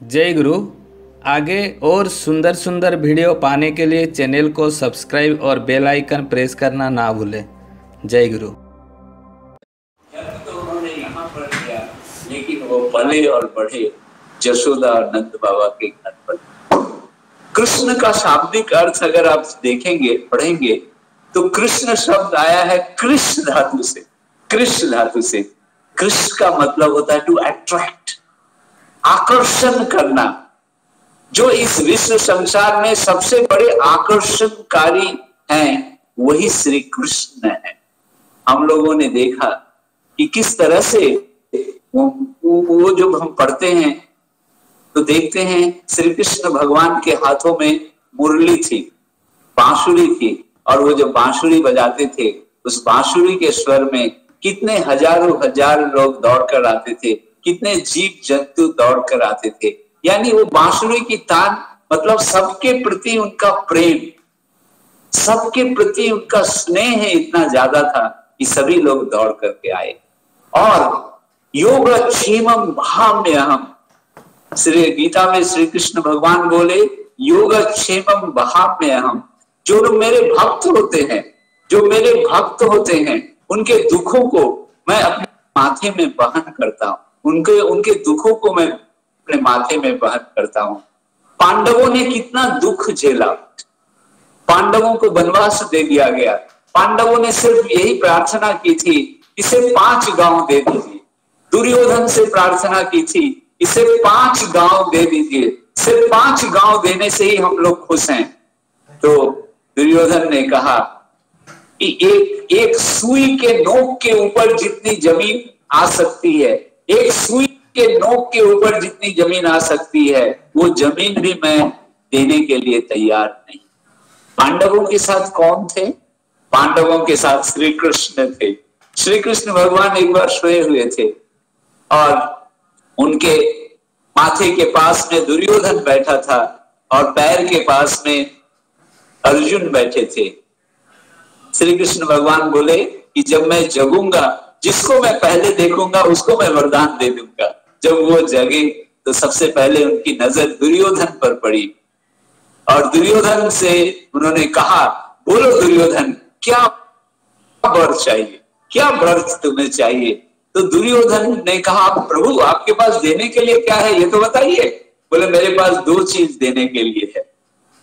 जय गुरु। आगे और सुंदर सुंदर वीडियो पाने के लिए चैनल को सब्सक्राइब और बेल आइकन प्रेस करना ना भूलें। जय गुरु। तो उन्होंने यहाँ पढ़ लिया, लेकिन वो पले और बढ़े जशोदा और नंद बाबा के घर पर। कृष्ण का शाब्दिक अर्थ अगर आप देखेंगे, पढ़ेंगे, तो कृष्ण शब्द आया है कृष्ण धातु से। कृष्ण धातु से कृष्ण का मतलब होता है टू अट्रैक्ट, आकर्षण करना। जो इस विश्व संसार में सबसे बड़े आकर्षणकारी हैं, वही श्री कृष्ण है। हम लोगों ने देखा कि किस तरह से वो जब हम पढ़ते हैं तो देखते हैं श्री कृष्ण भगवान के हाथों में मुरली थी, बांसुरी थी, और वो जब बांसुरी बजाते थे, उस बांसुरी के स्वर में कितने हजारों हजार लोग दौड़ कर आते थे, कितने जीव जंतु दौड़ कर आते थे। यानी वो बांसुरी की तान मतलब सबके प्रति उनका प्रेम, सबके प्रति उनका स्नेह इतना ज्यादा था कि सभी लोग दौड़ करके आए। और योगक्षेमम भाम्यहम्, श्री गीता में श्री कृष्ण भगवान बोले योगक्षेमम भाम्यहम्। जो लोग मेरे भक्त होते हैं, जो मेरे भक्त होते हैं, उनके दुखों को मैं अपने माथे में वहन करता हूं, उनके दुखों को मैं अपने माथे में वहन करता हूं। पांडवों ने कितना दुख झेला, पांडवों को वनवास दे दिया गया। पांडवों ने सिर्फ यही प्रार्थना की थी, इसे 5 गांव दे दीजिए। दुर्योधन से प्रार्थना की थी, इसे 5 गांव दे दीजिए, सिर्फ 5 गांव देने से ही हम लोग खुश हैं। तो दुर्योधन ने कहा कि एक सुई के नोक के ऊपर जितनी जमीन आ सकती है, एक सुई के नोक के ऊपर जितनी जमीन आ सकती है, वो जमीन भी मैं देने के लिए तैयार नहीं। पांडवों के साथ कौन थे? पांडवों के साथ श्री कृष्ण थे। श्री कृष्ण भगवान एक बार सोए हुए थे और उनके माथे के पास में दुर्योधन बैठा था और पैर के पास में अर्जुन बैठे थे। श्री कृष्ण भगवान बोले कि जब मैं जगूंगा, जिसको मैं पहले देखूंगा उसको मैं वरदान दे दूंगा। जब वो जगे तो सबसे पहले उनकी नजर दुर्योधन पर पड़ी और दुर्योधन से उन्होंने कहा, बोलो दुर्योधन, क्या वर चाहिए, क्या व्रत तुम्हें चाहिए? तो दुर्योधन ने कहा, प्रभु आपके पास देने के लिए क्या है ये तो बताइए। बोले मेरे पास 2 चीज देने के लिए है।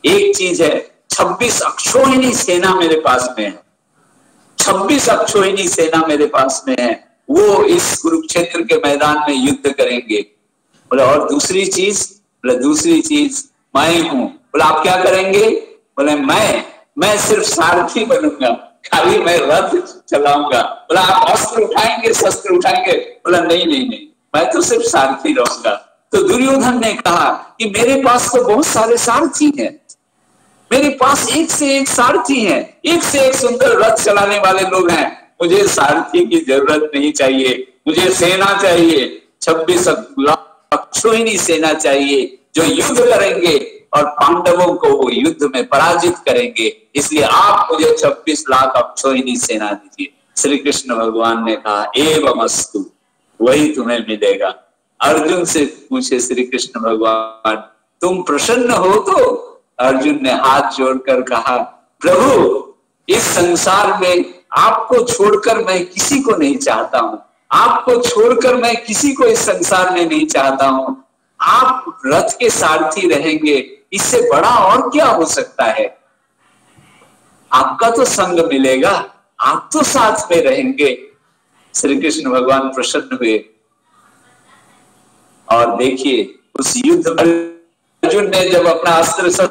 एक चीज है 26 अक्षोहिणी सेना मेरे पास में है, 26 अक्षोहिणी सेना मेरे पास में है, वो इस कुरुक्षेत्र के मैदान में युद्ध करेंगे। बोले और दूसरी चीज? बोले दूसरी चीज मैं हूं। बोले आप क्या करेंगे? बोले मैं सिर्फ सारथी बनूंगा, खाली मैं रथ चलाऊंगा। बोला आप अस्त्र उठाएंगे, शस्त्र उठाएंगे? बोला नहीं, मैं तो सिर्फ सारथी रहूंगा। तो दुर्योधन ने कहा कि मेरे पास तो बहुत सारे सारथी हैं, मेरे पास एक से एक सारथी हैं, एक से एक सुंदर रथ चलाने वाले लोग हैं, मुझे सारथी की जरूरत नहीं चाहिए, मुझे सेना चाहिए, 26 अक्षोहिणी सेना चाहिए जो युद्ध करेंगे और पांडवों को वो युद्ध में पराजित करेंगे। इसलिए आप मुझे 26 लाख अक्षोहिणी सेना दीजिए। श्री कृष्ण भगवान ने कहा एवमस्तु, वही तुम्हें मिलेगा। अर्जुन से पूछे श्री कृष्ण भगवान, तुम प्रसन्न हो? तो अर्जुन ने हाथ जोड़कर कहा, प्रभु इस संसार में आपको छोड़कर मैं किसी को नहीं चाहता हूं, आपको छोड़कर मैं किसी को इस संसार में नहीं चाहता हूं। आप रथ के सारथी रहेंगे, इससे बड़ा और क्या हो सकता है? आपका तो संग मिलेगा, आप तो साथ में रहेंगे। श्री कृष्ण भगवान प्रसन्न हुए और देखिए उस युद्ध में अर्जुन ने जब अपना अस्त्र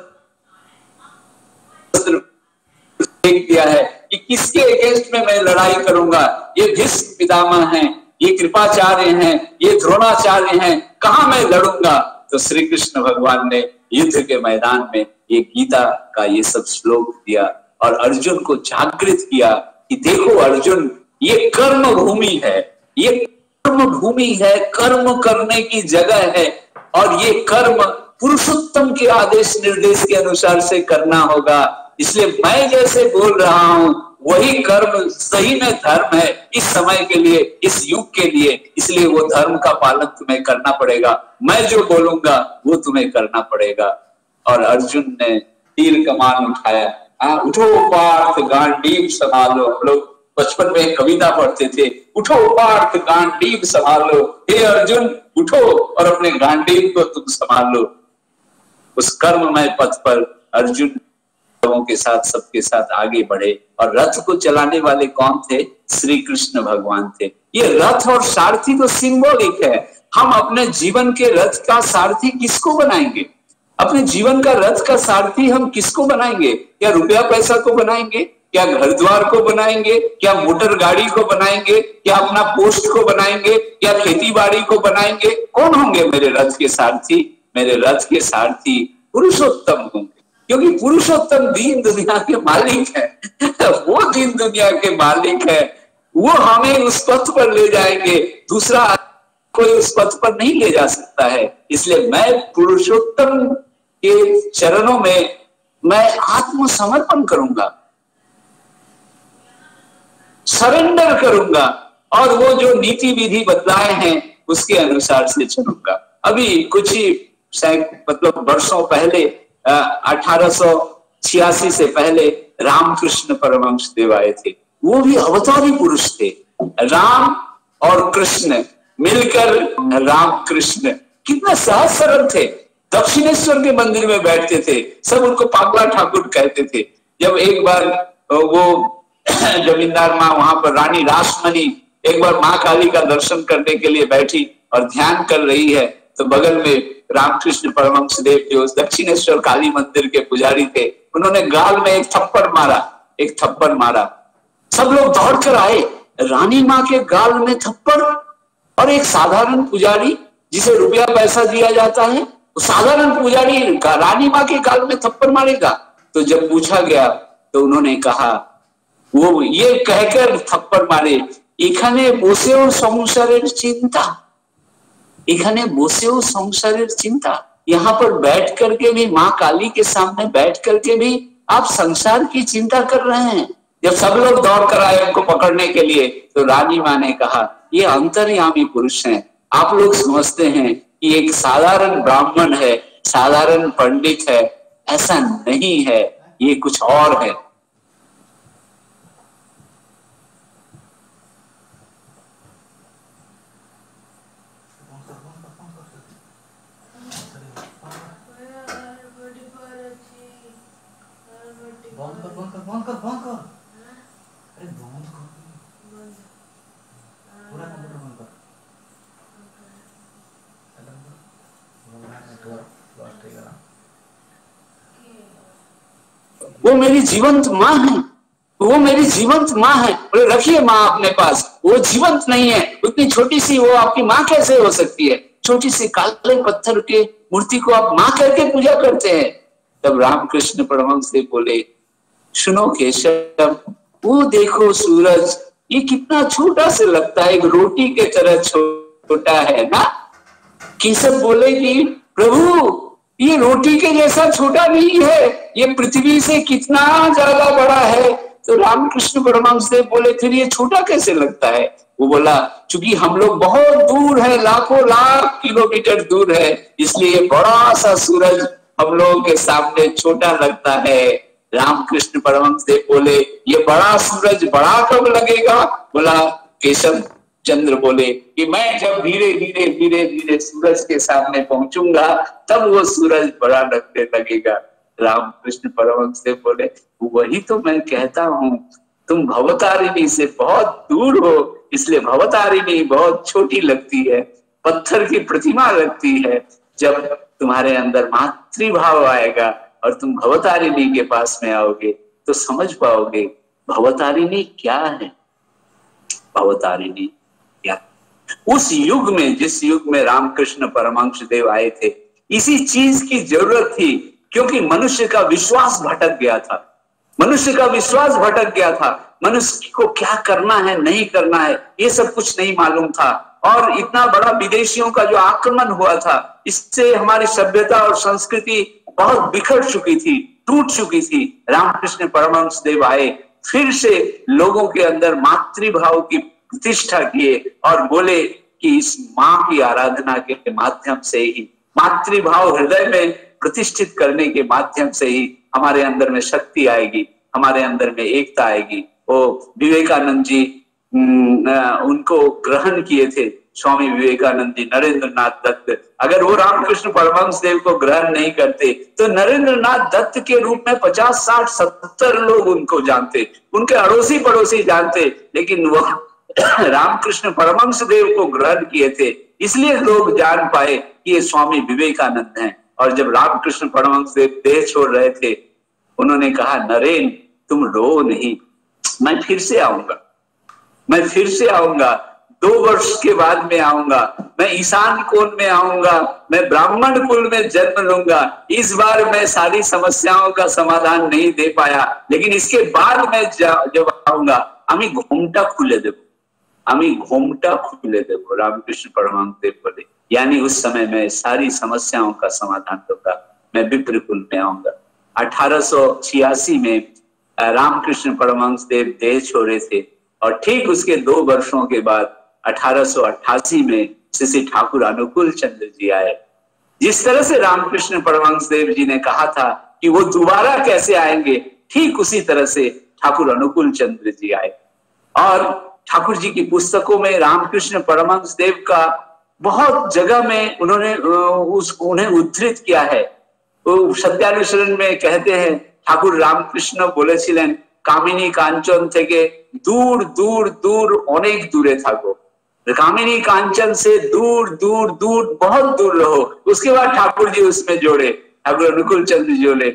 देख दिया है कि किसके अगेंस्ट में मैं लड़ाई करूंगा, ये भीष्म पितामह हैं, ये कृपाचार्य हैं, ये द्रोणाचार्य हैं, कहां मैं लड़ूंगा? तो श्री कृष्ण भगवान ने युद्ध के मैदान में ये गीता का ये सब श्लोक दिया और अर्जुन को जागृत किया कि देखो अर्जुन, ये कर्म भूमि है, ये कर्म भूमि है, कर्म करने की जगह है और ये कर्म पुरुषोत्तम के आदेश निर्देश के अनुसार से करना होगा। इसलिए मैं जैसे बोल रहा हूं वही कर्म सही में धर्म है इस समय के लिए, इस युग के लिए, इसलिए वो धर्म का पालन तुम्हें करना पड़ेगा, मैं जो बोलूंगा वो तुम्हें करना पड़ेगा। और अर्जुन ने तीर कमान उठाया। उठो पार्थ गांडीव संभालो, हम लोग बचपन में कविता पढ़ते थे, उठो पार्थ गांडीव संभालो, हे अर्जुन उठो और अपने गांडीव को तुम संभालो। उस कर्ममय पथ पर अर्जुन लोगों के साथ, सबके साथ आगे बढ़े। और रथ को चलाने वाले कौन थे? श्री कृष्ण भगवान थे। ये रथ और सारथी तो सिंबॉलिक है। हम अपने जीवन के रथ का सारथी किसको बनाएंगे? अपने जीवन का रथ का सारथी हम किसको बनाएंगे? क्या रुपया पैसा को बनाएंगे? क्या घर द्वार को बनाएंगे? क्या मोटर गाड़ी को बनाएंगे? क्या अपना पोस्ट को बनाएंगे? क्या खेती बाड़ी को बनाएंगे? कौन होंगे मेरे रथ के सारथी? मेरे रथ के सारथी पुरुषोत्तम होंगे, क्योंकि पुरुषोत्तम दीन दुनिया के मालिक है। वो दीन दुनिया के मालिक है, वो हमें उस पथ पर ले जाएंगे, दूसरा कोई उस पथ पर नहीं ले जा सकता है। इसलिए मैं पुरुषोत्तम के चरणों में मैं आत्मसमर्पण करूंगा, सरेंडर करूंगा, और वो जो नीति विधि बदलाए हैं उसके अनुसार से चलूंगा। अभी कुछ ही मतलब वर्षों पहले 1886 से पहले रामकृष्ण परमहंस देव आए थे। वो भी अवतारी पुरुष थे। राम और कृष्ण मिलकर राम कृष्ण, कितना सहज सरल थे। दक्षिणेश्वर के मंदिर में बैठते थे, सब उनको पागला ठाकुर कहते थे। जब एक बार वो जमींदार माँ वहां पर रानी रासमणी एक बार माँ काली का दर्शन करने के लिए बैठी और ध्यान कर रही है, तो बगल में रामकृष्ण परमहंस देव जो दक्षिणेश्वर काली मंदिर के पुजारी थे, उन्होंने गाल में एक थप्पड़ मारा। सब लोग दौड़ कर आए, रानी माँ के गाल में थप्पड़, और एक साधारण पुजारी जिसे रुपया पैसा दिया जाता है, साधारण पुजारी रानी माँ के गाल में थप्पड़ मारेगा। तो जब पूछा गया तो उन्होंने कहा, वो ये कहकर थप्पड़ मारे, এখানে বসেও সংসারের চিন্তা, এখানে বসেও সংসারের চিंता। यहाँ पर बैठ करके भी, माँ काली के सामने बैठ करके भी आप संसार की चिंता कर रहे हैं। जब सब लोग दौड़ कर आए उनको पकड़ने के लिए, तो रानी माँ ने कहा, ये अंतर्यामी पुरुष हैं। आप लोग समझते हैं कि एक साधारण ब्राह्मण है, साधारण पंडित है, ऐसा नहीं है, ये कुछ और है। वो मेरी जीवंत माँ है, वो मेरी जीवंत माँ है। बोले रखिए माँ अपने पास, वो जीवंत नहीं है, उतनी छोटी सी वो आपकी माँ कैसे हो सकती है? छोटी सी काले पत्थर के मूर्ति को आप माँ करके पूजा करते हैं। तब रामकृष्ण परमहंस देव बोले, सुनो केशव, वो देखो सूरज, ये कितना छोटा से लगता है, एक रोटी के तरह छोटा है ना। केशव बोले कि प्रभु ये रोटी के जैसा छोटा नहीं है, ये पृथ्वी से कितना ज्यादा बड़ा है। तो रामकृष्ण परमहंस देव बोले, फिर ये छोटा कैसे लगता है? वो बोला, चूंकि हम लोग बहुत दूर है, लाखों लाख किलोमीटर दूर है, इसलिए बड़ा सा सूरज हम लोगों के सामने छोटा लगता है। रामकृष्ण परमहंस देव बोले, ये बड़ा सूरज बड़ा कब लगेगा? बोला केशव चंद्र बोले कि मैं जब धीरे धीरे धीरे धीरे सूरज के सामने पहुंचूंगा तब वो सूरज बड़ा लगने लगेगा। रामकृष्ण परमहंस देव बोले, वही तो मैं कहता हूँ, तुम भवतारिणी से बहुत दूर हो, इसलिए भवतारिणी बहुत छोटी लगती है, पत्थर की प्रतिमा लगती है। जब तुम्हारे अंदर मातृभाव आएगा और तुम भवतारिणी के पास में आओगे तो समझ पाओगे भवतारिणी क्या है। भवतारिणी क्या? उस युग में, जिस युग में रामकृष्ण परमहंस देव आए थे, इसी चीज की जरूरत थी, क्योंकि मनुष्य का विश्वास भटक गया था। मनुष्य का विश्वास भटक गया था। मनुष्य को क्या करना है, नहीं करना है, ये सब कुछ नहीं मालूम था। और इतना बड़ा विदेशियों का जो आक्रमण हुआ था, इससे हमारी सभ्यता और संस्कृति बहुत बिखर चुकी थी, टूट चुकी थी। रामकृष्ण परमहंस देव आए फिर से लोगों के अंदर मातृभाव की प्रतिष्ठा किए और बोले कि इस माँ की आराधना के माध्यम से ही, मातृभाव हृदय में प्रतिष्ठित करने के माध्यम से ही हमारे अंदर में शक्ति आएगी, हमारे अंदर में एकता आएगी। वो विवेकानंद जी उनको ग्रहण किए थे, स्वामी विवेकानंद जी, नरेंद्र नाथ दत्त। अगर वो रामकृष्ण परमहंस देव को ग्रहण नहीं करते तो नरेंद्र नाथ दत्त के रूप में 50, 60, 70 लोग उनको जानते, उनके अड़ोसी पड़ोसी जानते, लेकिन वो रामकृष्ण परमहंस देव को ग्रहण किए थे, इसलिए लोग जान पाए कि ये स्वामी विवेकानंद हैं। और जब रामकृष्ण परमहंस देव देह छोड़ रहे थे, उन्होंने कहा, नरेन तुम रो नहीं, मैं फिर से आऊंगा, मैं फिर से आऊंगा, 2 वर्ष के बाद में आऊंगा, मैं ईशान कोण में आऊंगा, मैं ब्राह्मण कुल में जन्म लूंगा। इस बार मैं सारी समस्याओं का समाधान नहीं दे पाया, लेकिन इसके बाद मैं जब आऊंगा আমি ঘোমটা খুলে দেব, আমি ঘোमटा खुले देव, रामकृष्ण परमहंस देव बोले। यानी उस समय में सारी समस्याओं का समाधान होगा, मैं विप्र कुल में आऊंगा। 1886 में रामकृष्ण परमहंस देव देह छोड़े थे और ठीक उसके 2 वर्षों के बाद 1888 में श्री ठाकुर अनुकूल चंद्र जी आए। जिस तरह से रामकृष्ण परमहंस देव जी ने कहा था कि वो दोबारा कैसे आएंगे, ठीक उसी तरह से ठाकुर अनुकूल चंद्र जी आए। और ठाकुर जी की पुस्तकों में रामकृष्ण परमहंस देव का बहुत जगह में उन्होंने उन्हें उद्धृत किया है। वो सत्यानुसरण में कहते हैं, ठाकुर रामकृष्ण बोलेছিলেন कामिनी कांचन থেকে दूर दूर दूर अनेक दूरे থাকো, कामिनी कांचन से दूर दूर दूर बहुत दूर रहो। उसके बाद ठाकुर जी उसमें जोड़े, ठाकुर अनुकूल चंद्र जी जोड़े,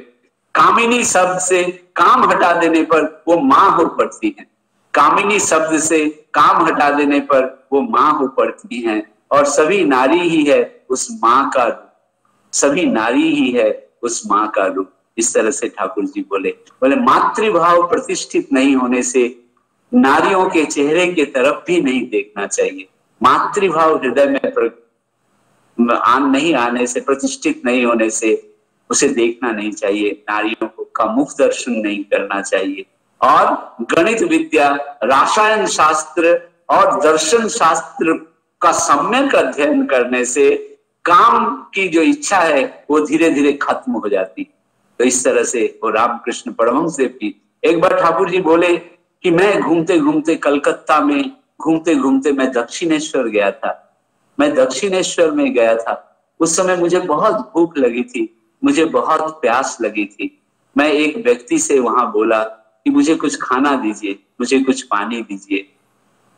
कामिनी शब्द से काम हटा देने पर वो माँ हो पड़ती है, कामिनी शब्द से काम हटा देने पर वो माँ हो पड़ती हैं, और सभी नारी ही है उस माँ का रूप, सभी नारी ही है उस माँ का रूप। इस तरह से ठाकुर जी बोले मातृभाव प्रतिष्ठित नहीं होने से नारियों के चेहरे के तरफ भी नहीं देखना चाहिए। मातृभाव हृदय में नहीं आने से, प्रतिष्ठित नहीं होने से उसे देखना नहीं चाहिए, नारियों का मुख दर्शन नहीं करना चाहिए। और गणित विद्या, रसायन शास्त्र और दर्शन शास्त्र का सम्यक अध्ययन करने से काम की जो इच्छा है वो धीरे धीरे खत्म हो जाती। तो इस तरह से वो रामकृष्ण परमहंस देव की एक बार ठाकुर जी बोले कि मैं घूमते घूमते कलकत्ता में घूमते घूमते मैं दक्षिणेश्वर गया था, मैं दक्षिणेश्वर में गया था। उस समय मुझे बहुत भूख लगी थी, मुझे बहुत प्यास लगी थी। मैं एक व्यक्ति से वहां बोला कि मुझे कुछ खाना दीजिए, मुझे कुछ पानी दीजिए।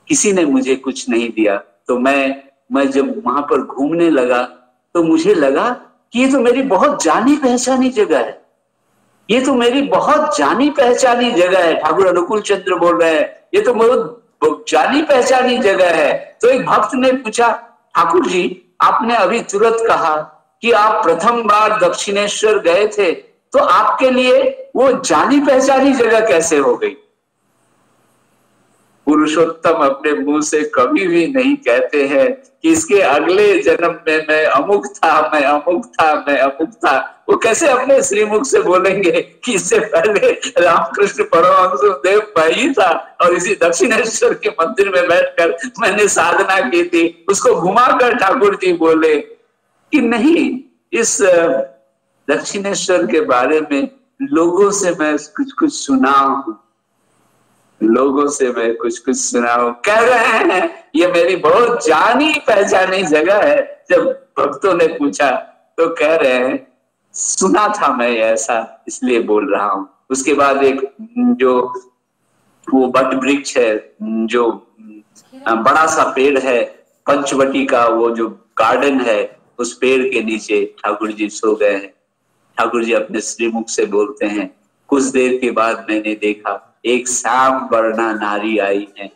किसी ने मुझे कुछ नहीं दिया। तो मैं जब वहां पर घूमने लगा तो मुझे लगा कि ये तो मेरी बहुत जानी पहचानी जगह है, ये तो मेरी बहुत जानी पहचानी जगह है। ठाकुर अनुकूल चंद्र बोल रहे हैं, ये तो बहुत जानी पहचानी जगह है। तो एक भक्त ने पूछा, ठाकुर जी आपने अभी तुरंत कहा कि आप प्रथम बार दक्षिणेश्वर गए थे, तो आपके लिए वो जानी पहचानी जगह कैसे हो गई? पुरुषोत्तम अपने मुंह से कभी भी नहीं कहते हैं कि इसके अगले जन्म में मैं अमुक था, मैं अमुक था, मैं अमुक था। वो कैसे अपने श्रीमुख से बोलेंगे कि इससे पहले रामकृष्ण परमहंस देव मैं ही था और इसी दक्षिणेश्वर के मंदिर में बैठकर मैंने साधना की थी। उसको घुमाकर ठाकुर जी बोले कि नहीं, इस दक्षिणेश्वर के बारे में लोगों से मैं कुछ कुछ सुना हूं, लोगों से मैं कुछ कुछ सुना हूं। कह रहे हैं ये मेरी बहुत जानी पहचानी जगह है। जब भक्तों ने पूछा तो कह रहे हैं सुना था मैं ऐसा, इसलिए बोल रहा हूं। उसके बाद एक जो वो बट वृक्ष है, जो बड़ा सा पेड़ है, पंचवटी का वो जो गार्डन है, उस पेड़ के नीचे ठाकुर जी सो गए हैं। ठाकुर जी अपने श्रीमुख से बोलते हैं, कुछ देर के बाद मैंने देखा एक श्याम वर्णा नारी आई है,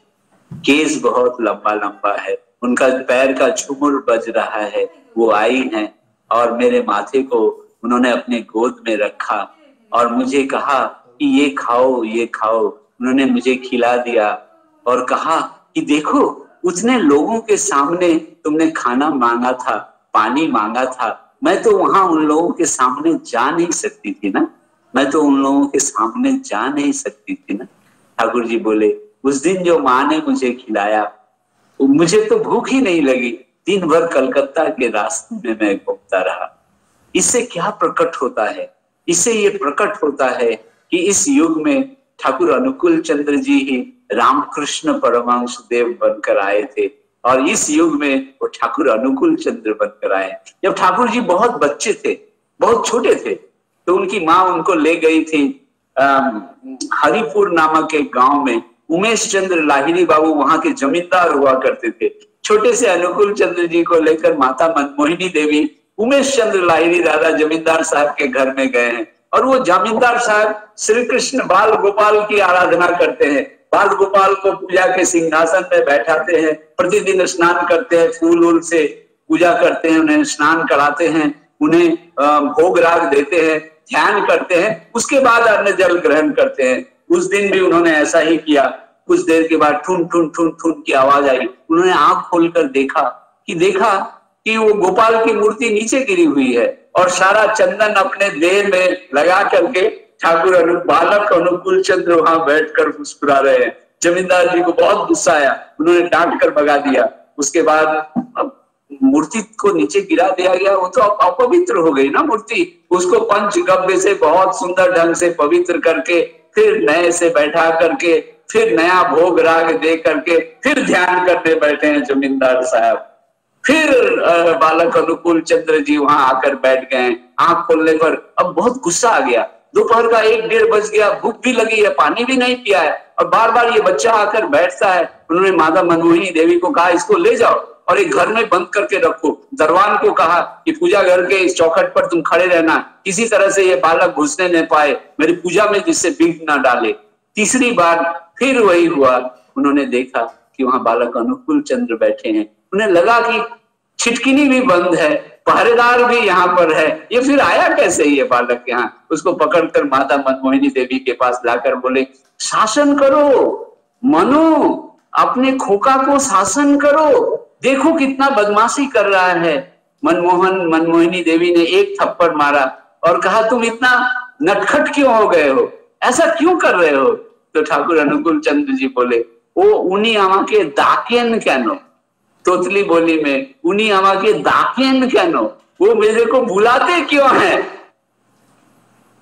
केस बहुत लंबा लंबा है, उनका पैर का झुमुर बज रहा है। वो आई हैं और मेरे माथे को उन्होंने अपने गोद में रखा और मुझे कहा कि ये खाओ, ये खाओ। उन्होंने मुझे खिला दिया और कहा कि देखो, उतने लोगों के सामने तुमने खाना मांगा था, पानी मांगा था, मैं तो वहां उन लोगों के सामने जा नहीं सकती थी ना, मैं तो उन लोगों के सामने जा नहीं सकती थी ना। ठाकुर जी बोले, उस दिन जो माँ ने मुझे खिलाया, मुझे तो भूख ही नहीं लगी, दिन भर कलकत्ता के रास्ते में मैं घूमता रहा। इससे क्या प्रकट होता है? इससे ये प्रकट होता है कि इस युग में ठाकुर अनुकूल चंद्र जी ही रामकृष्ण परमहंस देव बनकर आए थे, और इस युग में वो ठाकुर अनुकूल चंद्र बनकर आए। जब ठाकुर जी बहुत बच्चे थे, बहुत छोटे थे, तो उनकी माँ उनको ले गई थी हरिपुर नामक एक गांव में। उमेश चंद्र लाहिड़ी बाबू वहां के जमींदार हुआ करते थे। छोटे से अनुकूल चंद्र जी को लेकर माता मनमोहिनी देवी उमेश चंद्र लाहिड़ी दादा जमींदार साहब के घर में गए हैं, और वो जमींदार साहब श्री कृष्ण बाल गोपाल की आराधना करते हैं। बाल गोपाल को पूजा के सिंहासन में बैठाते हैं, प्रतिदिन स्नान करते हैं, फूल वूल से पूजा करते हैं, उन्हें स्नान कराते हैं, उन्हें भोग राग देते हैं, ध्यान करते हैं, उसके बाद अन्न जल ग्रहण करते हैं। उस दिन भी उन्होंने ऐसा ही किया। कुछ देर के बाद ठुन ठुन ठुन ठुन की आवाज आई। उन्होंने आंख खोलकर देखा कि वो गोपाल की मूर्ति नीचे गिरी हुई है, और सारा चंदन अपने देह में लगा करके ठाकुर बालक अनुकूल चंद्र वहां बैठकर मुस्कुरा रहे हैं। जमींदार जी को बहुत गुस्सा आया, उन्होंने डांट कर भगा दिया। उसके बाद मूर्ति को नीचे गिरा दिया गया, वो तो अपवित्र हो गई ना मूर्ति। उसको पंचगव्य से बहुत सुंदर ढंग से पवित्र करके, फिर नए से बैठा करके, फिर नया भोग राग दे करके, फिर ध्यान करने बैठे हैं जमींदार साहब। फिर बालक अनुकूल चंद्र जी वहां आकर बैठ गए। आंख खोलने पर अब बहुत गुस्सा आ गया। दोपहर का 1-1:30 बज गया, भूख भी लगी है, पानी भी नहीं पिया है, और बार बार ये बच्चा आकर बैठता है। उन्होंने माता मनमोहिनी देवी को कहा, इसको ले जाओ और एक घर में बंद करके रखो। दरवान को कहा कि पूजा घर के इस चौखट पर तुम खड़े रहना, किसी तरह से ये बालक घुसने न पाए मेरी पूजा में, जिससे विघ्न न डाले। तीसरी बार फिर वही हुआ। उन्होंने देखा कि वहां बालक अनुकूल चंद्र बैठे हैं। उन्हें लगा कि छिटकिनी भी बंद है, पहरेदार भी यहाँ पर है, ये फिर आया कैसे ये बालक यहाँ? उसको पकड़कर माता मनमोहिनी देवी के पास लाकर बोले, शासन करो मनु, अपने खोका को शासन करो, देखो कितना बदमाशी कर रहा है। मनमोहिनी देवी ने एक थप्पड़ मारा और कहा, तुम इतना नटखट क्यों हो गए हो, ऐसा क्यों कर रहे हो? तो ठाकुर अनुकूल चंद्र जी बोले, ओ उन्हीं आमाके दाकेन कैनो, तोतली बोली में, उन्हीं आमाके दाकेन कैनो, वो मेरे को बुलाते क्यों हैं?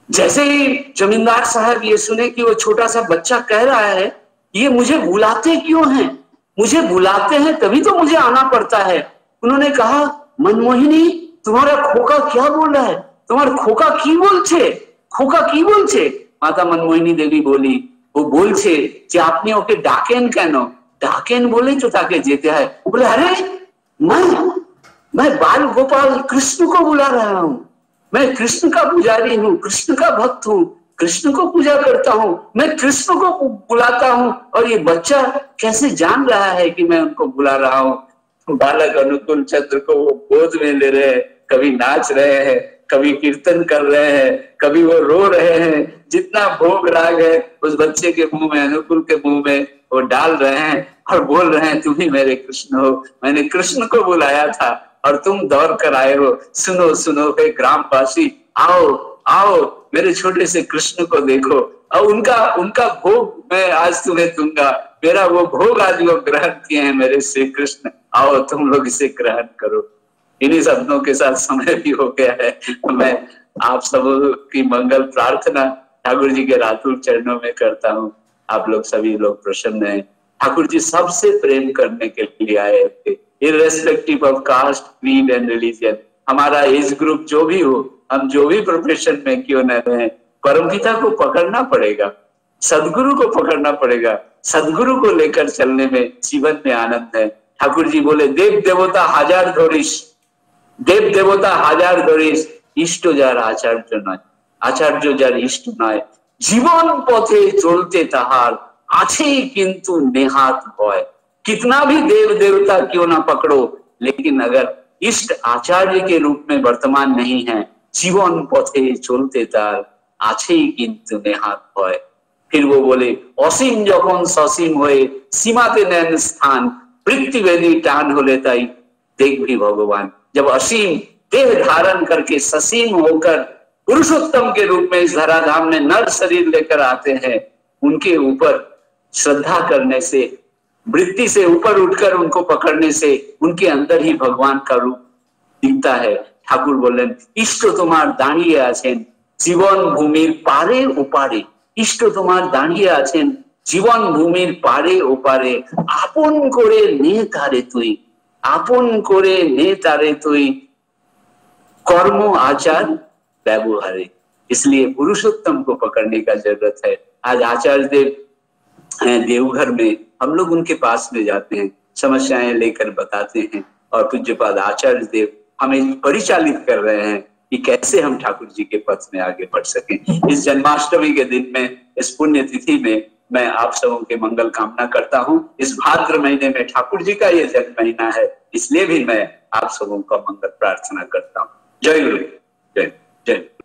जैसे ही जमींदार साहब ये सुने कि वो छोटा सा बच्चा कह रहा है, ये मुझे बुलाते क्यों हैं, मुझे बुलाते हैं तभी तो मुझे आना पड़ता है। उन्होंने कहा, मनमोहिनी तुम्हारा खोका क्या बोल रहा है, तुम्हारा खोका की बोल छे, खोका की बोल छे? माता मनमोहिनी देवी बोली, वो बोल छे जे आपने ओके डाकेन कैनो, डाकेन बोले तो ताके जेते है। बोले, अरे मैं बाल गोपाल कृष्ण को बुला रहा हूं, मैं कृष्ण का पुजारी हूँ, कृष्ण का भक्त हूँ, कृष्ण को पूजा करता हूँ, मैं कृष्ण को बुलाता हूँ, और ये बच्चा कैसे जान रहा है कि मैं उनको बुला रहा हूँ? बालक अनुकूल चंद्र को वो गोद में ले रहे हैं, कभी नाच रहे हैं, कभी कीर्तन कर रहे हैं, कभी वो रो रहे हैं। जितना भोग राग है उस बच्चे के मुंह में, अनुकूल के मुंह में वो डाल रहे हैं और बोल रहे हैं, तुम ही मेरे कृष्ण हो, मैंने कृष्ण को बुलाया था और तुम दौड़ कर आए हो। सुनो सुनो हे ग्रामवासी, आओ आओ मेरे छोटे से कृष्ण को देखो, और उनका भोग मैं आज तुम्हें दूंगा, मेरा वो भोग आज वो ग्रहण किए हैं मेरे श्री कृष्ण, आओ तुम लोग इसे ग्रहण करो। इन्हीं शब्दों के साथ समय भी हो गया है। मैं आप सब की मंगल प्रार्थना ठाकुर जी के रातुल चरणों में करता हूँ। आप लोग सभी लोग प्रसन्न हैं। ठाकुर जी सबसे प्रेम करने के लिए आए थे, irrespective of caste, creed and religion. हमारा एज ग्रुप जो भी हो, हम जो भी प्रोफेशन में क्यों न रहे, परमपिता को पकड़ना पड़ेगा, सदगुरु को पकड़ना पड़ेगा। सदगुरु को लेकर चलने में जीवन में आनंद है। ठाकुर जी बोले, देव देवता हजार धरिस, देव देवता हजार धरिस, इष्ट जार आचार्य नय, आचार्य जार इष्ट नय, जीवन पथे चलते ताहार आछे किंतु नेहात भय। कितना भी देव देवता क्यों ना पकड़ो, लेकिन अगर इष्ट आचार्य के रूप में वर्तमान नहीं है, जीवन पथे चलते तार आछे किंतु नेहात भय। फिर वो बोले, असीम जखन ससीम होए सीमाते नैन स्थान, पृथ्वी टान होले ताई देख भी भगवान। जब असीम देह धारण करके ससीम होकर पुरुषोत्तम के रूप में इस धराधाम में नर शरीर लेकर आते हैं, उनके ऊपर श्रद्धा करने से, वृत्ति से ऊपर उठकर उनको पकड़ने से उनके अंदर ही भगवान का रूप दिखता है। ठाकुर बोलें इष्ट तुम्हार दाঁড়িয়ে আছেন জীবন ভূমির পারে ওপারে, ইষ্ট তোমার দাঁড়িয়ে আছেন জীবন ভূমির পারে ওপারে, আপন করে নে তারে তুই, আপন করে নে तारे तुई कर्म आचार व्यवहारे। इसलिए पुरुषोत्तम को पकड़ने का जरूरत है। आज आचार्य देव हैं देवघर में, हम लोग उनके पास में जाते हैं, समस्याएं लेकर बताते हैं और पूज्यपाद आचार्य देव हमें परिचालित कर रहे हैं कि कैसे हम ठाकुर जी के पथ में आगे बढ़ सकें। इस जन्माष्टमी के दिन में, इस पुण्य तिथि में मैं आप सबों के मंगल कामना करता हूँ। इस भाद्र महीने में ठाकुर जी का ये जन्म महीना है, इसलिए भी मैं आप सबों का मंगल प्रार्थना करता हूँ। जय गुरु, जय जय।